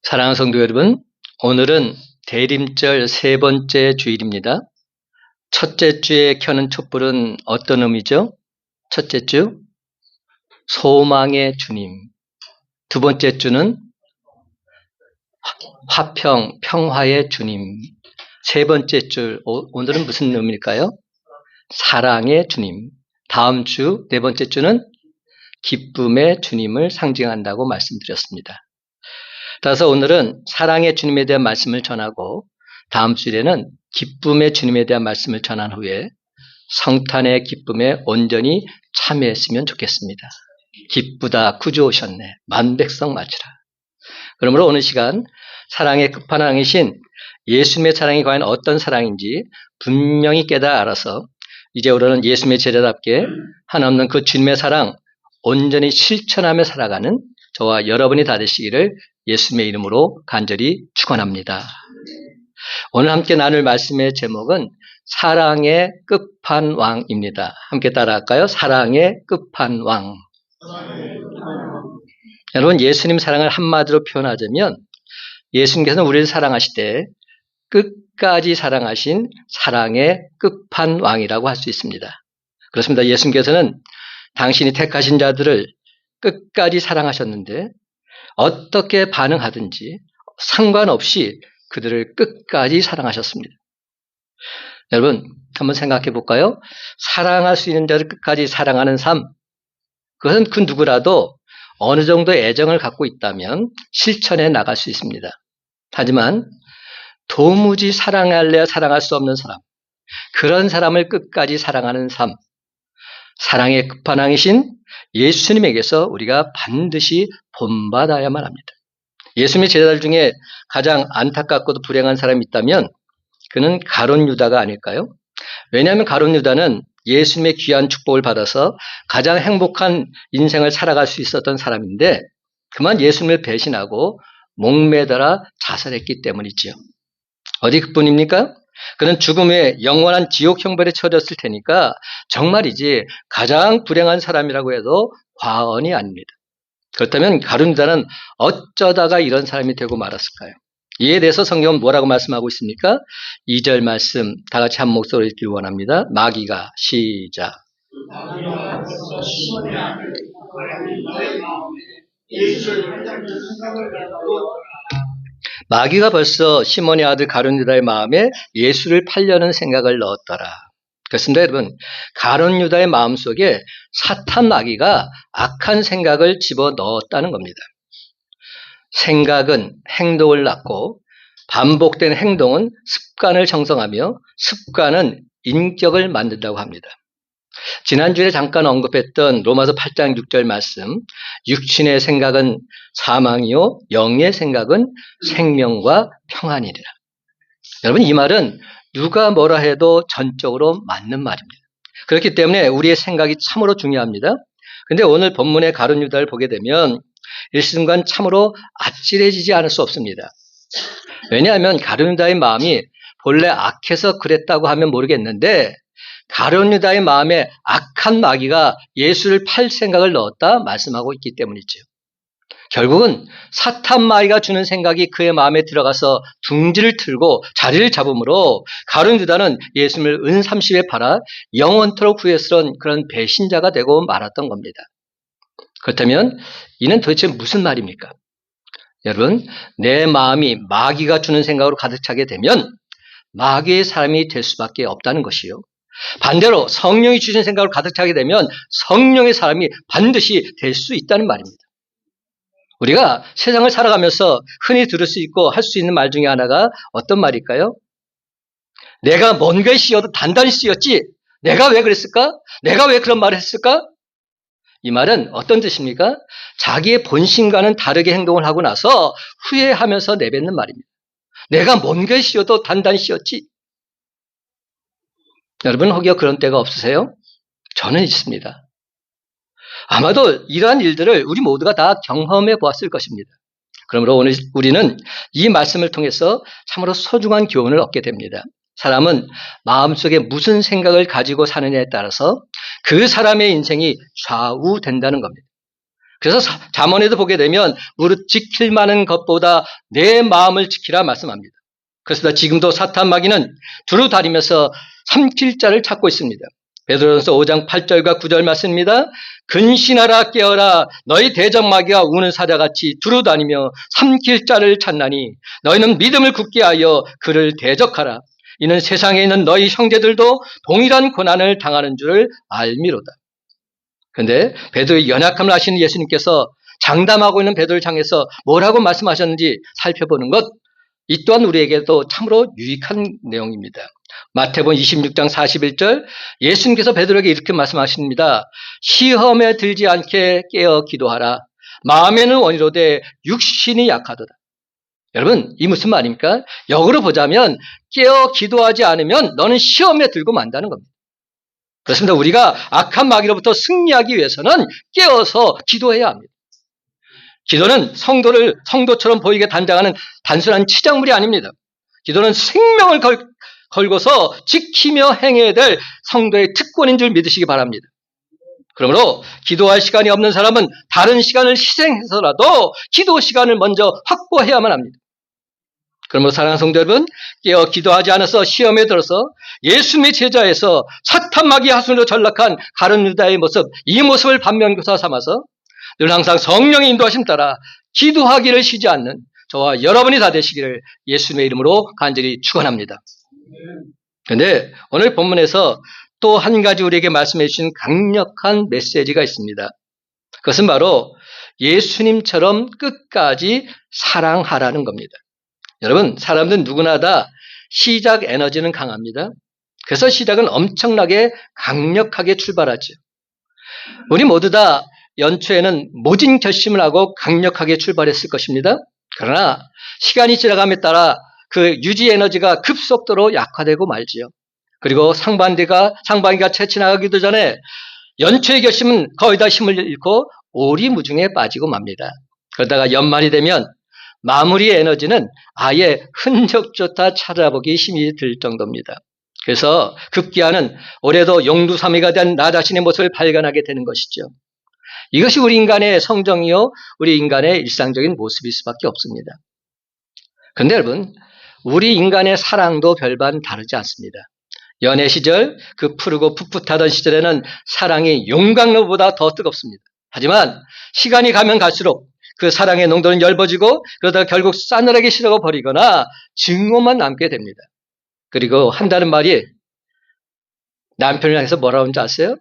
사랑하는 성도 여러분, 오늘은 대림절 세 번째 주일입니다. 첫째 주에 켜는 촛불은 어떤 의미죠? 첫째 주, 소망의 주님. 두 번째 주는 화평, 평화의 주님. 세 번째 주, 오늘은 무슨 의미일까요? 사랑의 주님. 다음 주, 네 번째 주는 기쁨의 주님을 상징한다고 말씀드렸습니다. 따라서 오늘은 사랑의 주님에 대한 말씀을 전하고 다음 주일에는 기쁨의 주님에 대한 말씀을 전한 후에 성탄의 기쁨에 온전히 참여했으면 좋겠습니다. 기쁘다 구주 오셨네 만백성 맞으라. 그러므로 오늘 시간 사랑의 끝판왕이신 예수님의 사랑이 과연 어떤 사랑인지 분명히 깨달아 알아서 이제 우리는 예수님의 제자답게 한없는 그 주님의 사랑 온전히 실천하며 살아가는 저와 여러분이 다 되시기를 예수님의 이름으로 간절히 축원합니다. 오늘 함께 나눌 말씀의 제목은 사랑의 끝판왕입니다. 함께 따라할까요? 사랑의 끝판왕. 여러분, 예수님 사랑을 한마디로 표현하자면 예수님께서는 우리를 사랑하실 때 끝까지 사랑하신 사랑의 끝판왕이라고 할 수 있습니다. 그렇습니다. 예수님께서는 당신이 택하신 자들을 끝까지 사랑하셨는데 어떻게 반응하든지 상관없이 그들을 끝까지 사랑하셨습니다. 여러분, 한번 생각해 볼까요? 사랑할 수 있는 자를 끝까지 사랑하는 삶, 그것은 그 누구라도 어느 정도 애정을 갖고 있다면 실천해 나갈 수 있습니다. 하지만 도무지 사랑할래야 사랑할 수 없는 사람, 그런 사람을 끝까지 사랑하는 삶, 사랑의 끝판왕이신 예수님에게서 우리가 반드시 본받아야만 합니다. 예수님의 제자들 중에 가장 안타깝고도 불행한 사람이 있다면 그는 가룟 유다가 아닐까요? 왜냐하면 가룟 유다는 예수님의 귀한 축복을 받아서 가장 행복한 인생을 살아갈 수 있었던 사람인데 그만 예수님을 배신하고 목매달아 자살했기 때문이지요. 어디 그뿐입니까? 그는 죽음 후에 영원한 지옥 형벌에 처졌을 테니까 정말이지 가장 불행한 사람이라고 해도 과언이 아닙니다. 그렇다면 가룟 유다는 어쩌다가 이런 사람이 되고 말았을까요? 이에 대해서 성경은 뭐라고 말씀하고 있습니까? 2절 말씀 다 같이 한 목소리로 읽기 원합니다. 마귀가 시작. 마귀가 벌써 시몬의 아들 가룟 유다의 마음에 예수를 팔려는 생각을 넣었더라. 그렇습니다, 여러분. 가룟 유다의 마음속에 사탄 마귀가 악한 생각을 집어넣었다는 겁니다. 생각은 행동을 낳고 반복된 행동은 습관을 형성하며 습관은 인격을 만든다고 합니다. 지난주에 잠깐 언급했던 로마서 8장 6절 말씀, 육신의 생각은 사망이요 영의 생각은 생명과 평안이리라. 여러분, 이 말은 누가 뭐라 해도 전적으로 맞는 말입니다. 그렇기 때문에 우리의 생각이 참으로 중요합니다. 그런데 오늘 본문의 가룟 유다를 보게 되면 일순간 참으로 아찔해지지 않을 수 없습니다. 왜냐하면 가룟 유다의 마음이 본래 악해서 그랬다고 하면 모르겠는데 가룟 유다의 마음에 악한 마귀가 예수를 팔 생각을 넣었다 말씀하고 있기 때문이죠. 결국은 사탄 마귀가 주는 생각이 그의 마음에 들어가서 둥지를 틀고 자리를 잡으므로 가룟 유다는 예수님을 은30에 팔아 영원토록 후회스러운 그런 배신자가 되고 말았던 겁니다. 그렇다면 이는 도대체 무슨 말입니까? 여러분, 내 마음이 마귀가 주는 생각으로 가득 차게 되면 마귀의 사람이 될 수밖에 없다는 것이요. 반대로 성령이 주신 생각으로 가득 차게 되면 성령의 사람이 반드시 될 수 있다는 말입니다. 우리가 세상을 살아가면서 흔히 들을 수 있고 할 수 있는 말 중에 하나가 어떤 말일까요? 내가 뭔가에 씌어도 단단히 씌었지 내가 왜 그랬을까? 내가 왜 그런 말을 했을까? 이 말은 어떤 뜻입니까? 자기의 본심과는 다르게 행동을 하고 나서 후회하면서 내뱉는 말입니다. 내가 뭔가에 씌어도 단단히 씌었지. 여러분 혹여 그런 때가 없으세요? 저는 있습니다. 아마도 이러한 일들을 우리 모두가 다 경험해 보았을 것입니다. 그러므로 오늘 우리는 이 말씀을 통해서 참으로 소중한 교훈을 얻게 됩니다. 사람은 마음속에 무슨 생각을 가지고 사느냐에 따라서 그 사람의 인생이 좌우된다는 겁니다. 그래서 잠언에도 보게 되면 무릇 지킬 만한 것보다 내 마음을 지키라 말씀합니다. 그래서 지금도 사탄 마귀는 두루 다니면서 삼킬 자를 찾고 있습니다. 베드로전서 5장 8절과 9절 말씀입니다. 근신하라 깨어라 너희 대적 마귀가 우는 사자같이 두루 다니며 삼킬 자를 찾나니 너희는 믿음을 굳게 하여 그를 대적하라. 이는 세상에 있는 너희 형제들도 동일한 고난을 당하는 줄을 알미로다. 그런데 베드로의 연약함을 아시는 예수님께서 장담하고 있는 베드로를 향해서 뭐라고 말씀하셨는지 살펴보는 것, 이 또한 우리에게도 참으로 유익한 내용입니다. 마태복음 26장 41절 예수님께서 베드로에게 이렇게 말씀하십니다. 시험에 들지 않게 깨어 기도하라. 마음에는 원이로되 육신이 약하도다. 여러분, 이 무슨 말입니까? 역으로 보자면 깨어 기도하지 않으면 너는 시험에 들고 만다는 겁니다. 그렇습니다. 우리가 악한 마귀로부터 승리하기 위해서는 깨어서 기도해야 합니다. 기도는 성도처럼 보이게 단장하는 단순한 치장물이 아닙니다. 기도는 생명을 걸고서 지키며 행해야 될 성도의 특권인 줄 믿으시기 바랍니다. 그러므로 기도할 시간이 없는 사람은 다른 시간을 희생해서라도 기도 시간을 먼저 확보해야만 합니다. 그러므로 사랑하는 성도 여러분, 깨어 기도하지 않아서 시험에 들어서 예수님의 제자에서 사탄 마귀 하순으로 전락한 가룟 유다의 모습, 이 모습을 반면교사 삼아서 늘 항상 성령의 인도하심 따라 기도하기를 쉬지 않는 저와 여러분이 다 되시기를 예수님의 이름으로 간절히 축원합니다. 그런데 오늘 본문에서 또 한 가지 우리에게 말씀해 주신 강력한 메시지가 있습니다. 그것은 바로 예수님처럼 끝까지 사랑하라는 겁니다. 여러분, 사람들은 누구나 다 시작 에너지는 강합니다. 그래서 시작은 엄청나게 강력하게 출발하죠. 우리 모두 다 연초에는 모진 결심을 하고 강력하게 출발했을 것입니다. 그러나 시간이 지나감에 따라 그 유지 에너지가 급속도로 약화되고 말지요. 그리고 상반기가 채 지나가기도 전에 연초의 결심은 거의 다 힘을 잃고 오리무중에 빠지고 맙니다. 그러다가 연말이 되면 마무리의 에너지는 아예 흔적조차 찾아보기 힘이 들 정도입니다. 그래서 급기야는 올해도 용두사미가 된 나 자신의 모습을 발견하게 되는 것이죠. 이것이 우리 인간의 성정이요, 우리 인간의 일상적인 모습일 수밖에 없습니다. 그런데 여러분, 우리 인간의 사랑도 별반 다르지 않습니다. 연애 시절, 그 푸르고 풋풋하던 시절에는 사랑이 용광로보다 더 뜨겁습니다. 하지만 시간이 가면 갈수록 그 사랑의 농도는 엷어지고 그러다가 결국 싸늘하게 식어버리거나 증오만 남게 됩니다. 그리고 한다는 말이 남편을 향해서 뭐라고 하는지 아세요?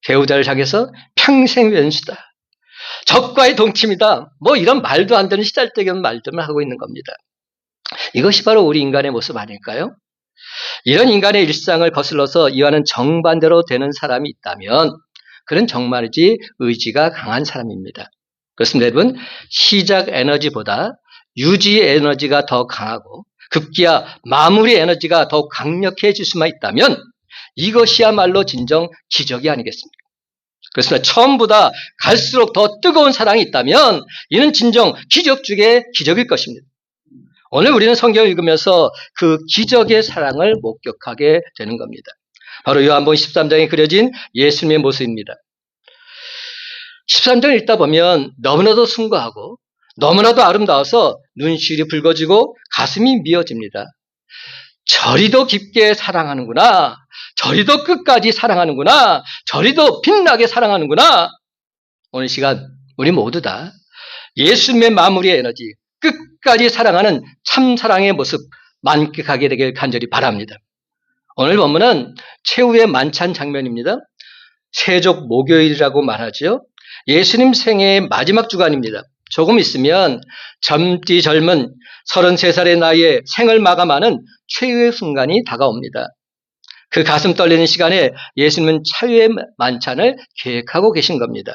배우자를 향해서 평생 왼수다. 적과의 동침이다. 뭐 이런 말도 안 되는 시달되는 말들만 하고 있는 겁니다. 이것이 바로 우리 인간의 모습 아닐까요? 이런 인간의 일상을 거슬러서 이와는 정반대로 되는 사람이 있다면 그는 정말이지 의지가 강한 사람입니다. 그렇습니다. 여러분, 시작 에너지보다 유지 에너지가 더 강하고 급기야 마무리 에너지가 더욱 강력해질 수만 있다면 이것이야말로 진정 기적이 아니겠습니까? 그렇습니다. 처음보다 갈수록 더 뜨거운 사랑이 있다면 이는 진정 기적 중에 기적일 것입니다. 오늘 우리는 성경을 읽으면서 그 기적의 사랑을 목격하게 되는 겁니다. 바로 요한복음 13장에 그려진 예수님의 모습입니다. 13장을 읽다 보면 너무나도 숭고하고 너무나도 아름다워서 눈시울이 붉어지고 가슴이 미어집니다. 저리도 깊게 사랑하는구나. 저리도 끝까지 사랑하는구나. 저리도 빛나게 사랑하는구나. 오늘 시간 우리 모두 다 예수님의 마무리의 에너지, 끝까지 사랑하는 참사랑의 모습 만끽하게 되길 간절히 바랍니다. 오늘 본문은 최후의 만찬 장면입니다. 세족 목요일이라고 말하죠. 예수님 생애의 마지막 주간입니다. 조금 있으면 젊디 젊은 33살의 나이에 생을 마감하는 최후의 순간이 다가옵니다. 그 가슴 떨리는 시간에 예수님은 차후의 만찬을 계획하고 계신 겁니다.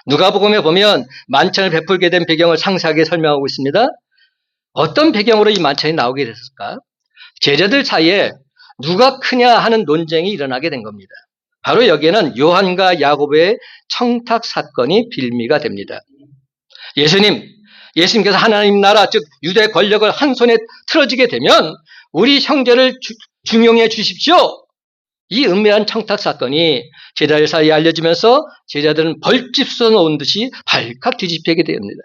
누가복음에 보면 만찬을 베풀게 된 배경을 상세하게 설명하고 있습니다. 어떤 배경으로 이 만찬이 나오게 됐을까? 제자들 사이에 누가 크냐 하는 논쟁이 일어나게 된 겁니다. 바로 여기에는 요한과 야고보의 청탁 사건이 빌미가 됩니다. 예수님께서 하나님 나라, 즉 유대 권력을 한 손에 틀어지게 되면 우리 형제를 중용해 주십시오. 이 은밀한 청탁 사건이 제자들 사이에 알려지면서 제자들은 벌집 쏘놓은 듯이 발칵 뒤집히게 됩니다.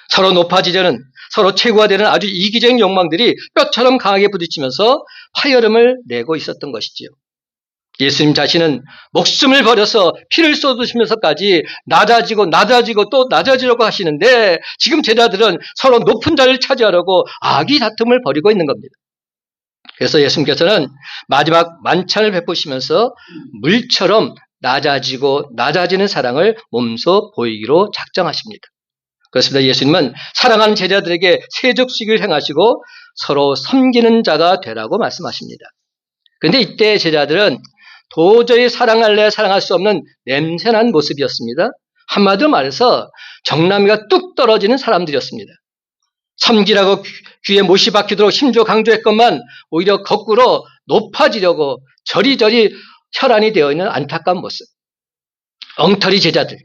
서로 높아지려는, 서로 최고가 되는 아주 이기적인 욕망들이 뼈처럼 강하게 부딪히면서 파열음을 내고 있었던 것이지요. 예수님 자신은 목숨을 버려서 피를 쏟으시면서까지 낮아지고 또 낮아지려고 하시는데, 지금 제자들은 서로 높은 자리를 차지하려고 악의 다툼을 벌이고 있는 겁니다. 그래서 예수님께서는 마지막 만찬을 베푸시면서 물처럼 낮아지는 사랑을 몸소 보이기로 작정하십니다. 그렇습니다. 예수님은 사랑하는 제자들에게 세족식을 행하시고 서로 섬기는 자가 되라고 말씀하십니다. 그런데 이때 제자들은 도저히 사랑할래 사랑할 수 없는 냄새난 모습이었습니다. 한마디로 말해서 정남이가 뚝 떨어지는 사람들이었습니다. 섬기라고 귀에 못이 박히도록 힘줘 강조했건만 오히려 거꾸로 높아지려고 저리저리 혈안이 되어 있는 안타까운 모습. 엉터리 제자들,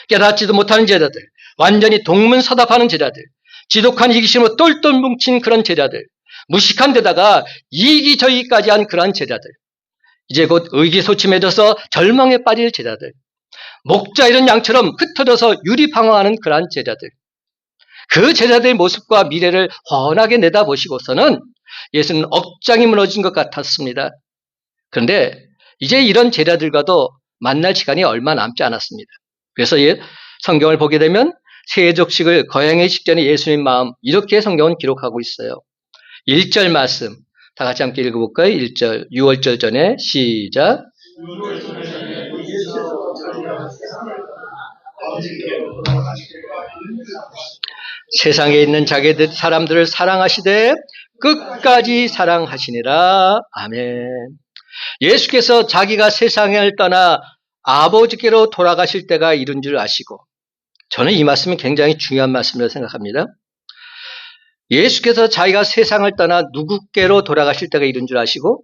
깨닫지도 못하는 제자들, 완전히 동문서답하는 제자들, 지독한 이기심으로 똘똘 뭉친 그런 제자들, 무식한 데다가 이기저기까지 한 그러한 제자들, 이제 곧 의기소침해져서 절망에 빠질 제자들, 목자 이런 양처럼 흩어져서 유리방황하는 그러한 제자들, 그 제자들의 모습과 미래를 훤하게 내다보시고서는 예수는 억장이 무너진 것 같았습니다. 그런데 이제 이런 제자들과도 만날 시간이 얼마 남지 않았습니다. 그래서 성경을 보게 되면 세족식을 거행하기 직전에 예수님 마음, 이렇게 성경은 기록하고 있어요. 1절 말씀 다 같이 함께 읽어볼까요? 1절 6월절 전에 시작. 세상에 있는 자기들 사람들을 사랑하시되 끝까지 사랑하시니라. 아멘. 예수께서 자기가 세상을 떠나 아버지께로 돌아가실 때가 이른 줄 아시고, 저는 이 말씀이 굉장히 중요한 말씀이라고 생각합니다. 예수께서 자기가 세상을 떠나 누구께로 돌아가실 때가 이른 줄 아시고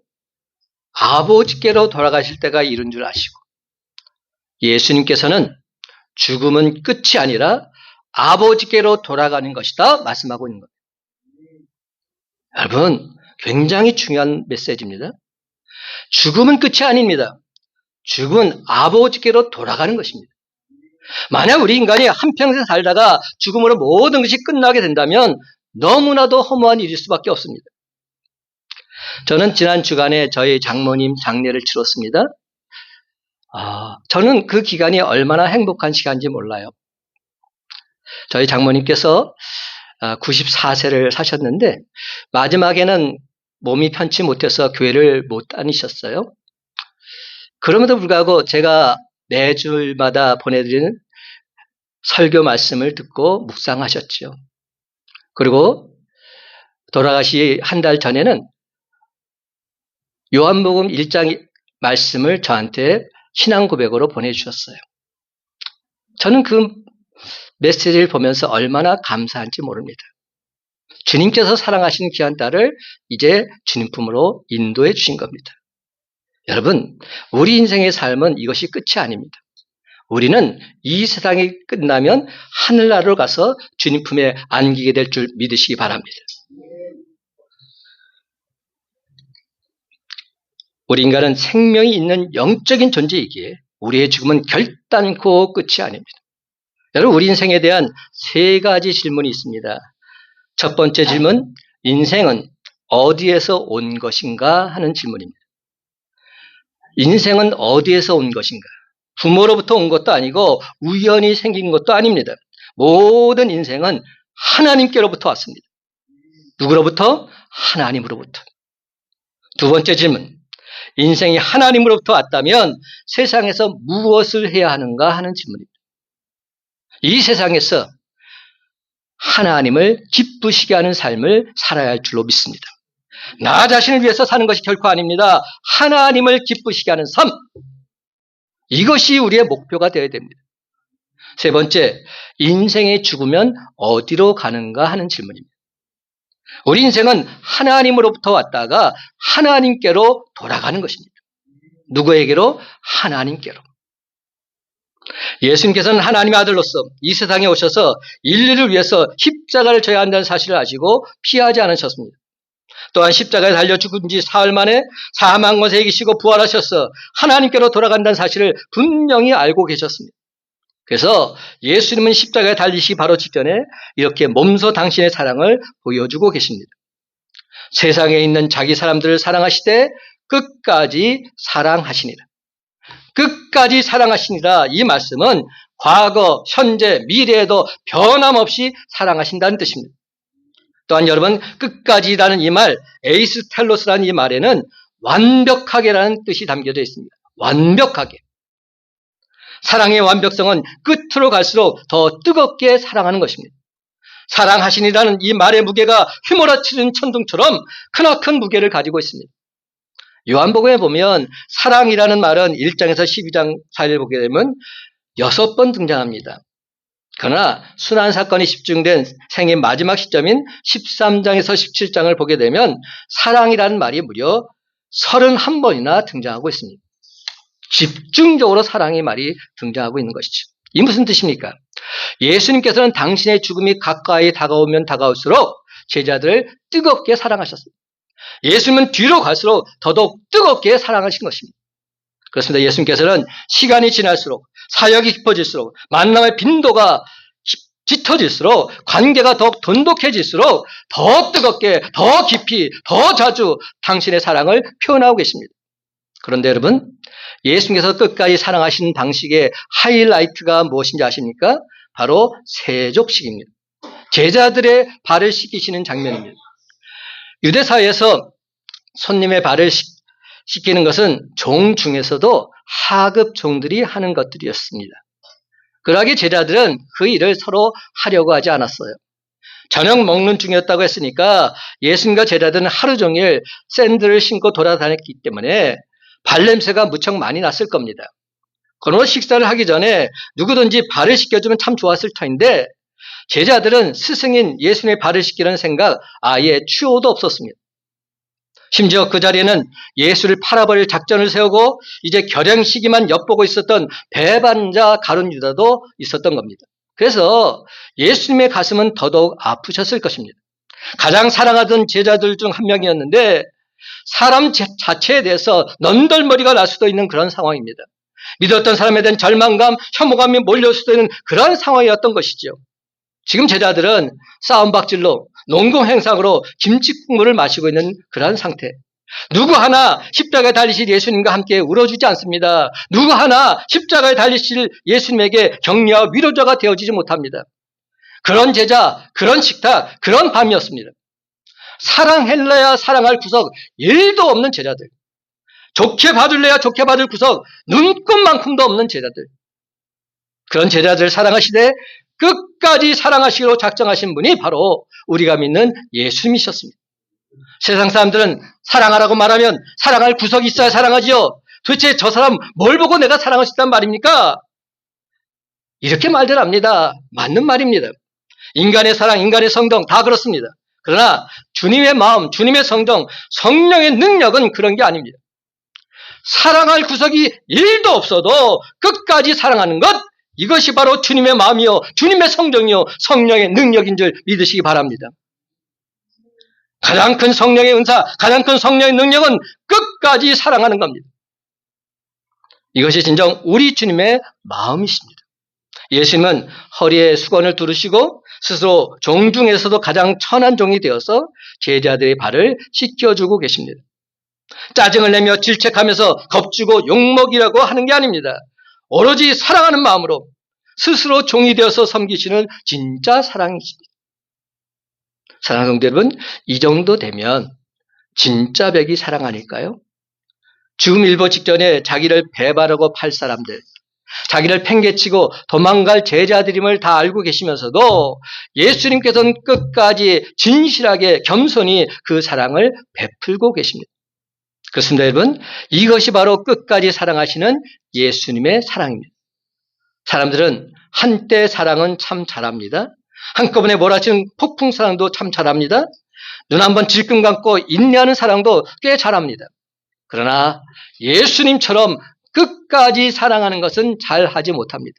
아버지께로 돌아가실 때가 이른 줄 아시고, 예수님께서는 죽음은 끝이 아니라 아버지께로 돌아가는 것이다 말씀하고 있는 거예요. 여러분, 굉장히 중요한 메시지입니다. 죽음은 끝이 아닙니다. 죽음은 아버지께로 돌아가는 것입니다. 만약 우리 인간이 한평생 살다가 죽음으로 모든 것이 끝나게 된다면 너무나도 허무한 일일 수밖에 없습니다. 저는 지난 주간에 저희 장모님 장례를 치렀습니다. 저는 그 기간이 얼마나 행복한 시간인지 몰라요. 저희 장모님께서 94세를 사셨는데 마지막에는 몸이 편치 못해서 교회를 못 다니셨어요. 그럼에도 불구하고 제가 매주마다 보내드리는 설교 말씀을 듣고 묵상하셨죠. 그리고 돌아가시 한 달 전에는 요한복음 1장 말씀을 저한테 신앙 고백으로 보내주셨어요. 저는 그 메시지를 보면서 얼마나 감사한지 모릅니다. 주님께서 사랑하신 귀한 딸을 이제 주님 품으로 인도해 주신 겁니다. 여러분, 우리 인생의 삶은 이것이 끝이 아닙니다. 우리는 이 세상이 끝나면 하늘나라로 가서 주님 품에 안기게 될 줄 믿으시기 바랍니다. 우리 인간은 생명이 있는 영적인 존재이기에 우리의 죽음은 결단코 끝이 아닙니다. 여러분, 우리 인생에 대한 세 가지 질문이 있습니다. 첫 번째 질문, 인생은 어디에서 온 것인가 하는 질문입니다. 인생은 어디에서 온 것인가? 부모로부터 온 것도 아니고 우연히 생긴 것도 아닙니다. 모든 인생은 하나님께로부터 왔습니다. 누구로부터? 하나님으로부터. 두 번째 질문, 인생이 하나님으로부터 왔다면 세상에서 무엇을 해야 하는가 하는 질문입니다. 이 세상에서 하나님을 기쁘시게 하는 삶을 살아야 할 줄로 믿습니다. 나 자신을 위해서 사는 것이 결코 아닙니다. 하나님을 기쁘시게 하는 삶, 이것이 우리의 목표가 되어야 됩니다. 세 번째, 인생이 죽으면 어디로 가는가 하는 질문입니다. 우리 인생은 하나님으로부터 왔다가 하나님께로 돌아가는 것입니다. 누구에게로? 하나님께로. 예수님께서는 하나님의 아들로서 이 세상에 오셔서 인류를 위해서 십자가를 져야 한다는 사실을 아시고 피하지 않으셨습니다. 또한 십자가에 달려 죽은 지 사흘 만에 사망 것에 이기시고 부활하셔서 하나님께로 돌아간다는 사실을 분명히 알고 계셨습니다. 그래서 예수님은 십자가에 달리시기 바로 직전에 이렇게 몸소 당신의 사랑을 보여주고 계십니다. 세상에 있는 자기 사람들을 사랑하시되 끝까지 사랑하시니라. 끝까지 사랑하시니라. 이 말씀은 과거, 현재, 미래에도 변함없이 사랑하신다는 뜻입니다. 또한 여러분, 끝까지라는 이 말, 에이스텔로스라는 이 말에는 완벽하게라는 뜻이 담겨져 있습니다. 완벽하게. 사랑의 완벽성은 끝으로 갈수록 더 뜨겁게 사랑하는 것입니다. 사랑하시니라는 이 말의 무게가 휘몰아치는 천둥처럼 크나큰 무게를 가지고 있습니다. 요한복음에 보면 사랑이라는 말은 1장에서 12장 사이를 보게 되면 6번 등장합니다. 그러나 순환 사건이 집중된 생의 마지막 시점인 13장에서 17장을 보게 되면 사랑이라는 말이 무려 31번이나 등장하고 있습니다. 집중적으로 사랑의 말이 등장하고 있는 것이죠. 이 무슨 뜻입니까? 예수님께서는 당신의 죽음이 가까이 다가오면 다가올수록 제자들을 뜨겁게 사랑하셨습니다. 예수님은 뒤로 갈수록 더더욱 뜨겁게 사랑하신 것입니다. 그렇습니다. 예수님께서는 시간이 지날수록 사역이 깊어질수록 만남의 빈도가 짙어질수록 관계가 더욱 돈독해질수록 더 뜨겁게 더 깊이 더 자주 당신의 사랑을 표현하고 계십니다. 그런데 여러분, 예수님께서 끝까지 사랑하시는 방식의 하이라이트가 무엇인지 아십니까? 바로 세족식입니다. 제자들의 발을 씻기시는 장면입니다. 유대사회에서 손님의 발을 씻기는 것은 종 중에서도 하급 종들이 하는 것들이었습니다. 그러하게 제자들은 그 일을 서로 하려고 하지 않았어요. 저녁 먹는 중이었다고 했으니까 예수님과 제자들은 하루 종일 샌들을 신고 돌아다녔기 때문에 발냄새가 무척 많이 났을 겁니다. 그러나 식사를 하기 전에 누구든지 발을 씻겨주면 참 좋았을 터인데 제자들은 스승인 예수님의 발을 씻기는 생각 아예 추호도 없었습니다. 심지어 그 자리에는 예수를 팔아버릴 작전을 세우고 이제 결행 시기만 엿보고 있었던 배반자 가룟 유다도 있었던 겁니다. 그래서 예수님의 가슴은 더더욱 아프셨을 것입니다. 가장 사랑하던 제자들 중 한 명이었는데 사람 자체에 대해서 넌덜머리가 날 수도 있는 그런 상황입니다. 믿었던 사람에 대한 절망감, 혐오감이 몰려올 수도 있는 그런 상황이었던 것이죠. 지금 제자들은 싸움박질로 농공 행상으로 김치국물을 마시고 있는 그러한 상태. 누구 하나 십자가에 달리실 예수님과 함께 울어주지 않습니다. 누구 하나 십자가에 달리실 예수님에게 격려와 위로자가 되어지지 못합니다. 그런 제자, 그런 식탁, 그런 밤이었습니다. 사랑할래야 사랑할 구석 1도 없는 제자들. 좋게 봐줄래야 좋게 봐줄 구석 눈꼽만큼도 없는 제자들. 그런 제자들을 사랑하시되 끝까지 사랑하시기로 작정하신 분이 바로 우리가 믿는 예수님이셨습니다. 세상 사람들은 사랑하라고 말하면 사랑할 구석이 있어야 사랑하지요. 도대체 저 사람 뭘 보고 내가 사랑할 수 있단 말입니까? 이렇게 말들 합니다. 맞는 말입니다. 인간의 사랑, 인간의 성정 다 그렇습니다. 그러나 주님의 마음, 주님의 성정, 성령의 능력은 그런 게 아닙니다. 사랑할 구석이 1도 없어도 끝까지 사랑하는 것, 이것이 바로 주님의 마음이요, 주님의 성정이요, 성령의 능력인 줄 믿으시기 바랍니다. 가장 큰 성령의 은사, 가장 큰 성령의 능력은 끝까지 사랑하는 겁니다. 이것이 진정 우리 주님의 마음이십니다. 예수님은 허리에 수건을 두르시고 스스로 종 중에서도 가장 천한 종이 되어서 제자들의 발을 씻겨주고 계십니다. 짜증을 내며 질책하면서 겁주고 욕먹이라고 하는 게 아닙니다. 오로지 사랑하는 마음으로 스스로 종이 되어서 섬기시는 진짜 사랑이십니다. 사랑하는 성도 여러분, 이 정도 되면 진짜 백이 사랑 아닐까요? 죽음 일보 직전에 자기를 배반하고 팔 사람들, 자기를 팽개치고 도망갈 제자들임을 다 알고 계시면서도 예수님께서는 끝까지 진실하게 겸손히 그 사랑을 베풀고 계십니다. 그렇습니다, 여러분. 이것이 바로 끝까지 사랑하시는 예수님의 사랑입니다. 사람들은 한때 사랑은 참 잘합니다. 한꺼번에 몰아치는 폭풍 사랑도 참 잘합니다. 눈 한번 질끈 감고 인내하는 사랑도 꽤 잘합니다. 그러나 예수님처럼 끝까지 사랑하는 것은 잘하지 못합니다.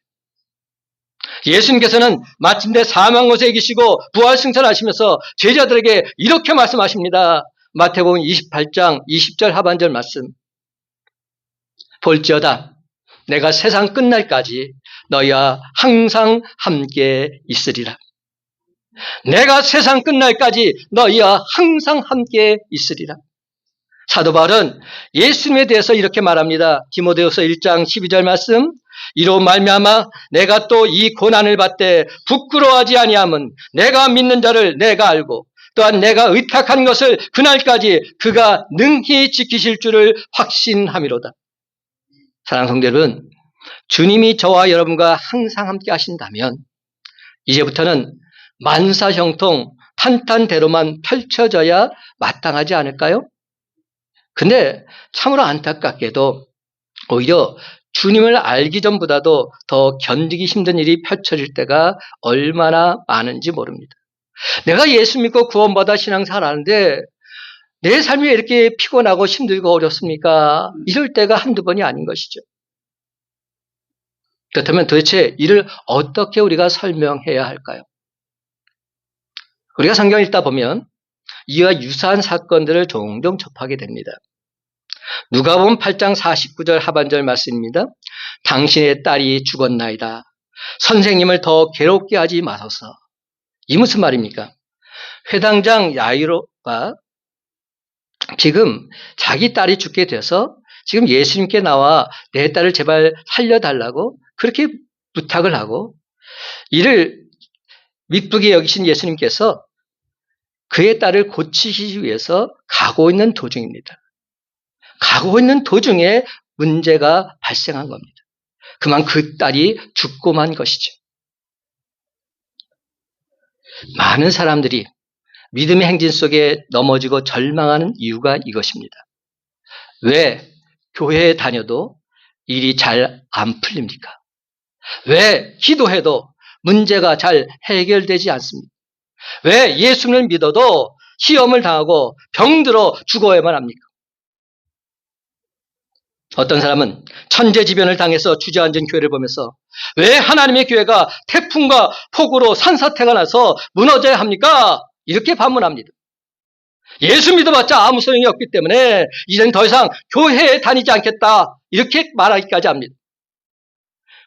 예수님께서는 마침내 사망 곳에 이기시고 부활 승천하시면서 제자들에게 이렇게 말씀하십니다. 마태복음 28장 20절 하반절 말씀. 볼지어다 내가 세상 끝날까지 너희와 항상 함께 있으리라. 내가 세상 끝날까지 너희와 항상 함께 있으리라. 사도 바울은 예수님에 대해서 이렇게 말합니다. 디모데후서 1장 12절 말씀. 이로 말미암아 내가 또 이 고난을 받되 부끄러워하지 아니함은 내가 믿는 자를 내가 알고 또한 내가 의탁한 것을 그날까지 그가 능히 지키실 줄을 확신함이로다. 사랑하는 성도 여러분, 주님이 저와 여러분과 항상 함께 하신다면 이제부터는 만사형통 탄탄대로만 펼쳐져야 마땅하지 않을까요? 근데 참으로 안타깝게도 오히려 주님을 알기 전보다도 더 견디기 힘든 일이 펼쳐질 때가 얼마나 많은지 모릅니다. 내가 예수 믿고 구원받아 신앙생활 하는데 내 삶이 왜 이렇게 피곤하고 힘들고 어렵습니까? 이럴 때가 한두 번이 아닌 것이죠. 그렇다면 도대체 이를 어떻게 우리가 설명해야 할까요? 우리가 성경 읽다 보면 이와 유사한 사건들을 종종 접하게 됩니다. 누가복음 8장 49절 하반절 말씀입니다. 당신의 딸이 죽었나이다. 선생님을 더 괴롭게 하지 마소서. 이 무슨 말입니까? 회당장 야이로가 지금 자기 딸이 죽게 돼서 지금 예수님께 나와 내 딸을 제발 살려달라고 그렇게 부탁을 하고 이를 미쁘게 여기신 예수님께서 그의 딸을 고치시기 위해서 가고 있는 도중입니다. 가고 있는 도중에 문제가 발생한 겁니다. 그만 그 딸이 죽고 만 것이죠. 많은 사람들이 믿음의 행진 속에 넘어지고 절망하는 이유가 이것입니다. 왜 교회에 다녀도 일이 잘 안 풀립니까? 왜 기도해도 문제가 잘 해결되지 않습니까? 왜 예수를 믿어도 시험을 당하고 병들어 죽어야만 합니까? 어떤 사람은 천재지변을 당해서 주저앉은 교회를 보면서 왜 하나님의 교회가 태풍과 폭우로 산사태가 나서 무너져야 합니까? 이렇게 반문합니다. 예수 믿어봤자 아무 소용이 없기 때문에 이젠 더 이상 교회에 다니지 않겠다 이렇게 말하기까지 합니다.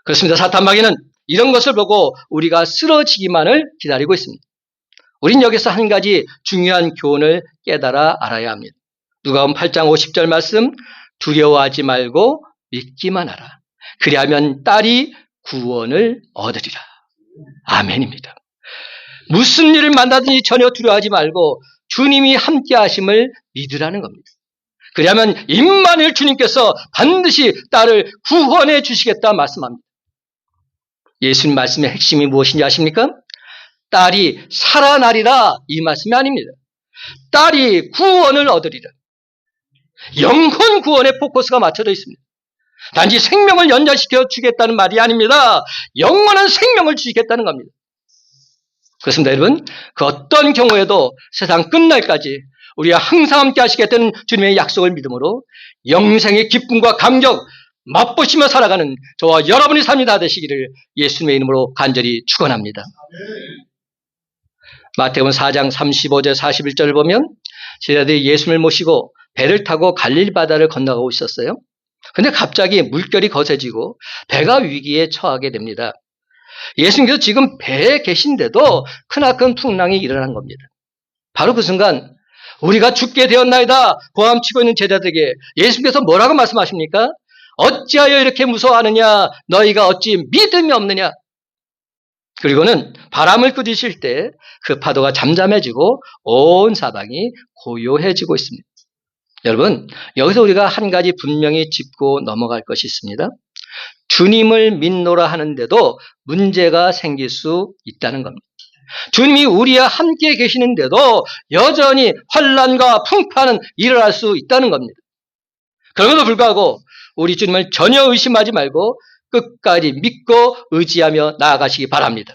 그렇습니다. 사탄마귀는 이런 것을 보고 우리가 쓰러지기만을 기다리고 있습니다. 우린 여기서 한 가지 중요한 교훈을 깨달아 알아야 합니다. 누가복음 8장 50절 말씀, 두려워하지 말고 믿기만 하라. 그리하면 딸이 구원을 얻으리라. 아멘입니다. 무슨 일을 만나든지 전혀 두려워하지 말고 주님이 함께 하심을 믿으라는 겁니다. 그리하면 임마누엘 주님께서 반드시 딸을 구원해 주시겠다 말씀합니다. 예수님 말씀의 핵심이 무엇인지 아십니까? 딸이 살아나리라 이 말씀이 아닙니다. 딸이 구원을 얻으리라. 영혼 구원에 포커스가 맞춰져 있습니다. 단지 생명을 연장시켜 주겠다는 말이 아닙니다. 영원한 생명을 주시겠다는 겁니다. 그렇습니다, 여러분. 그 어떤 경우에도 세상 끝날까지 우리가 항상 함께 하시겠다는 주님의 약속을 믿음으로 영생의 기쁨과 감격 맛보시며 살아가는 저와 여러분의 삶이 다 되시기를 예수님의 이름으로 간절히 축원합니다. 마태복음 4장 35절 41절을 보면 제자들이 예수님을 모시고 배를 타고 갈릴리 바다를 건너가고 있었어요. 그런데 갑자기 물결이 거세지고 배가 위기에 처하게 됩니다. 예수님께서 지금 배에 계신데도 크나큰 풍랑이 일어난 겁니다. 바로 그 순간 우리가 죽게 되었나이다 고함치고 있는 제자들에게 예수님께서 뭐라고 말씀하십니까? 어찌하여 이렇게 무서워하느냐? 너희가 어찌 믿음이 없느냐? 그리고는 바람을 꾸짖으실 때 그 파도가 잠잠해지고 온 사방이 고요해지고 있습니다. 여러분, 여기서 우리가 한 가지 분명히 짚고 넘어갈 것이 있습니다. 주님을 믿노라 하는데도 문제가 생길 수 있다는 겁니다. 주님이 우리와 함께 계시는데도 여전히 환난과 풍파는 일어날 수 있다는 겁니다. 그럼에도 불구하고 우리 주님을 전혀 의심하지 말고 끝까지 믿고 의지하며 나아가시기 바랍니다.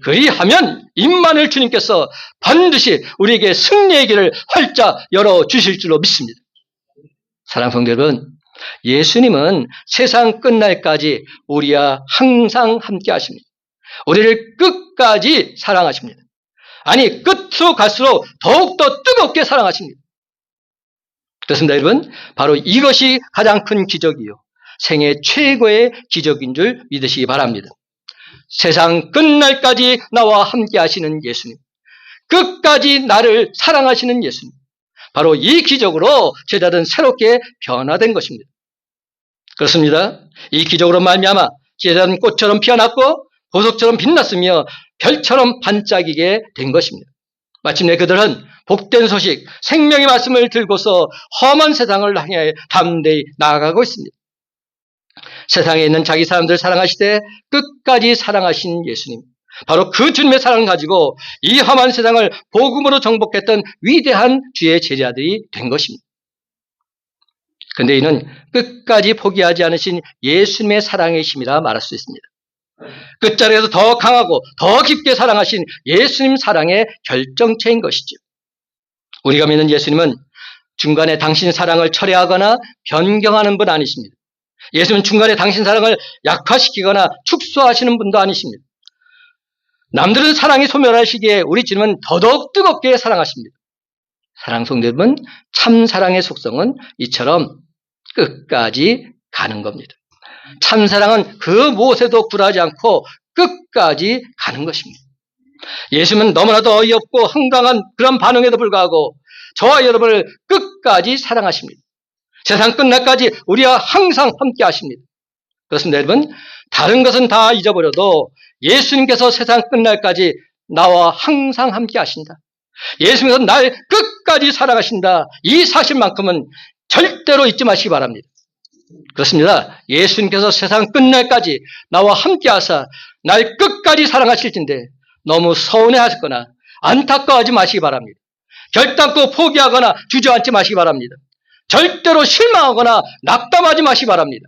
그리하면 임마누엘 주님께서 반드시 우리에게 승리의 길을 활짝 열어주실 줄로 믿습니다. 사랑하는 성도 여러분, 예수님은 세상 끝날까지 우리와 항상 함께 하십니다. 우리를 끝까지 사랑하십니다. 아니, 끝으로 갈수록 더욱더 뜨겁게 사랑하십니다. 그렇습니다, 여러분. 바로 이것이 가장 큰 기적이요, 생애 최고의 기적인 줄 믿으시기 바랍니다. 세상 끝날까지 나와 함께 하시는 예수님, 끝까지 나를 사랑하시는 예수님, 바로 이 기적으로 제자들은 새롭게 변화된 것입니다. 그렇습니다. 이 기적으로 말미암아 제자들은 꽃처럼 피어났고 보석처럼 빛났으며 별처럼 반짝이게 된 것입니다. 마침내 그들은 복된 소식, 생명의 말씀을 들고서 험한 세상을 향해 담대히 나아가고 있습니다. 세상에 있는 자기 사람들을 사랑하시되 끝까지 사랑하신 예수님, 바로 그 주님의 사랑을 가지고 이 험한 세상을 복음으로 정복했던 위대한 주의 제자들이 된 것입니다. 그런데 이는 끝까지 포기하지 않으신 예수님의 사랑의 힘이라 말할 수 있습니다. 끝자리에서 더 강하고 더 깊게 사랑하신 예수님 사랑의 결정체인 것이죠. 우리가 믿는 예수님은 중간에 당신 사랑을 철회하거나 변경하는 분 아니십니다. 예수님은 중간에 당신 사랑을 약화시키거나 축소하시는 분도 아니십니다. 남들은 사랑이 소멸할 시기에 우리 주님은 더더욱 뜨겁게 사랑하십니다. 사랑 성도 여러분, 참 사랑의 속성은 이처럼 끝까지 가는 겁니다. 참 사랑은 그 무엇에도 굴하지 않고 끝까지 가는 것입니다. 예수님은 너무나도 어이없고 황당한 그런 반응에도 불구하고 저와 여러분을 끝까지 사랑하십니다. 세상 끝날까지 우리와 항상 함께 하십니다. 그렇습니다, 여러분. 다른 것은 다 잊어버려도 예수님께서 세상 끝날까지 나와 항상 함께 하신다, 예수님께서 날 끝까지 사랑하신다, 이 사실만큼은 절대로 잊지 마시기 바랍니다. 그렇습니다. 예수님께서 세상 끝날까지 나와 함께 하사 날 끝까지 사랑하실진데 너무 서운해하거나 안타까워하지 마시기 바랍니다. 결단코 포기하거나 주저앉지 마시기 바랍니다. 절대로 실망하거나 낙담하지 마시기 바랍니다.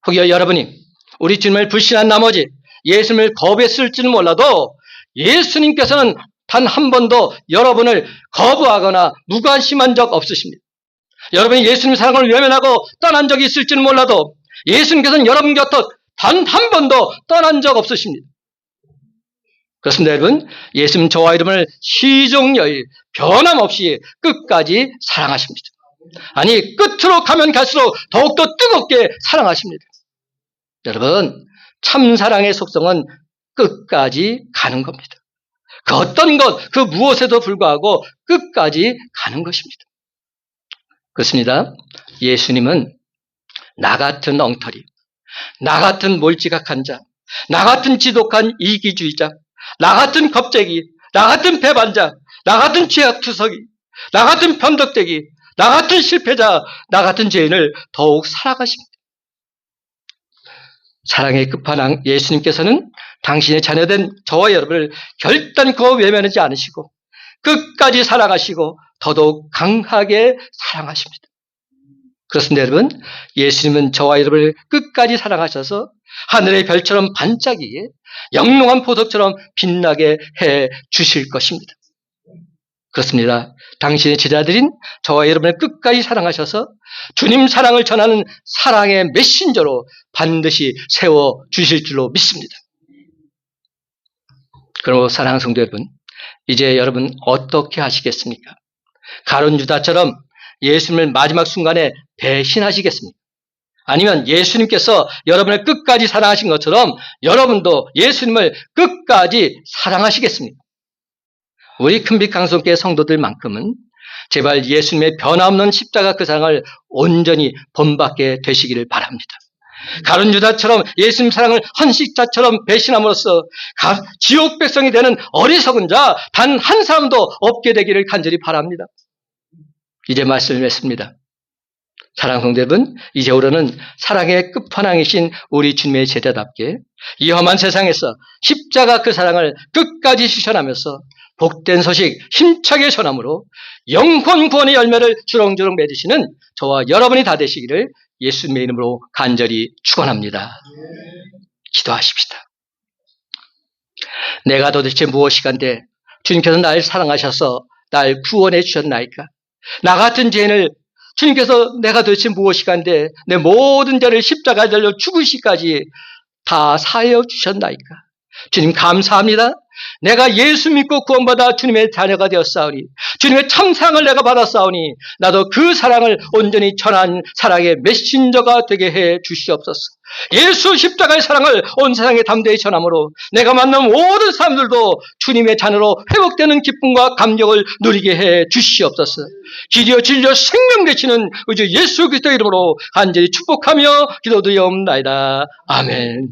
혹여 여러분이 우리 주님을 불신한 나머지 예수님을 거부했을지는 몰라도 예수님께서는 단 한 번도 여러분을 거부하거나 무관심한 적 없으십니다. 여러분이 예수님 사랑을 외면하고 떠난 적이 있을지는 몰라도 예수님께서는 여러분 곁을 단 한 번도 떠난 적 없으십니다. 그렇습니다, 여러분. 예수님 저와 여러분을 시종일관 변함없이 끝까지 사랑하십니다. 아니, 끝으로 가면 갈수록 더욱더 뜨겁게 사랑하십니다. 여러분, 참사랑의 속성은 끝까지 가는 겁니다. 그 어떤 것, 그 무엇에도 불구하고 끝까지 가는 것입니다. 그렇습니다. 예수님은 나 같은 엉터리, 나 같은 몰지각한 자, 나 같은 지독한 이기주의자, 나 같은 겁쟁이, 나 같은 배반자, 나 같은 죄악투성이, 나 같은 변덕대기, 나 같은 실패자, 나 같은 죄인을 더욱 사랑하십니다. 사랑의 끝판왕 예수님께서는 당신의 자녀된 저와 여러분을 결단코 외면하지 않으시고 끝까지 사랑하시고 더더욱 강하게 사랑하십니다. 그렇습니다, 여러분. 예수님은 저와 여러분을 끝까지 사랑하셔서 하늘의 별처럼 반짝이게 영롱한 보석처럼 빛나게 해 주실 것입니다. 그렇습니다. 당신의 제자들인 저와 여러분을 끝까지 사랑하셔서 주님 사랑을 전하는 사랑의 메신저로 반드시 세워 주실 줄로 믿습니다. 그럼 사랑하는 성도 여러분, 이제 여러분 어떻게 하시겠습니까? 가룟 유다처럼 예수님을 마지막 순간에 배신하시겠습니까? 아니면 예수님께서 여러분을 끝까지 사랑하신 것처럼 여러분도 예수님을 끝까지 사랑하시겠습니까? 우리 큰빛강성교회 성도들만큼은 제발 예수님의 변함없는 십자가 그 사랑을 온전히 본받게 되시기를 바랍니다. 가룟 유다처럼 예수님 사랑을 헌식자처럼 배신함으로써 지옥 백성이 되는 어리석은 자 단 한 사람도 없게 되기를 간절히 바랍니다. 이제 말씀을 맺습니다. 사랑하는 성도 여러분, 이제 우리는 사랑의 끝판왕이신 우리 주님의 제자답게 이 험한 세상에서 십자가 그 사랑을 끝까지 실천하면서 복된 소식 힘차게 전함으로 영혼 구원의 열매를 주렁주렁 맺으시는 저와 여러분이 다 되시기를 예수님의 이름으로 간절히 축원합니다. 기도하십시다. 내가 도대체 무엇이간데 주님께서 날 사랑하셔서 날 구원해 주셨나이까? 나 같은 죄인을 주님께서 내가 도대체 무엇이간데 내 모든 죄를 십자가에 달려 죽으시기까지 다 사하여 주셨나이까? 주님 감사합니다. 내가 예수 믿고 구원받아 주님의 자녀가 되었사오니 주님의 참사랑을 내가 받았사오니 나도 그 사랑을 온전히 전한 사랑의 메신저가 되게 해 주시옵소서. 예수 십자가의 사랑을 온 세상에 담대히 전함으로 내가 만난 모든 사람들도 주님의 자녀로 회복되는 기쁨과 감격을 누리게 해 주시옵소서. 길이요 진리요 생명 되시는 우주 예수 그리스도 이름으로 간절히 축복하며 기도드리옵나이다. 아멘.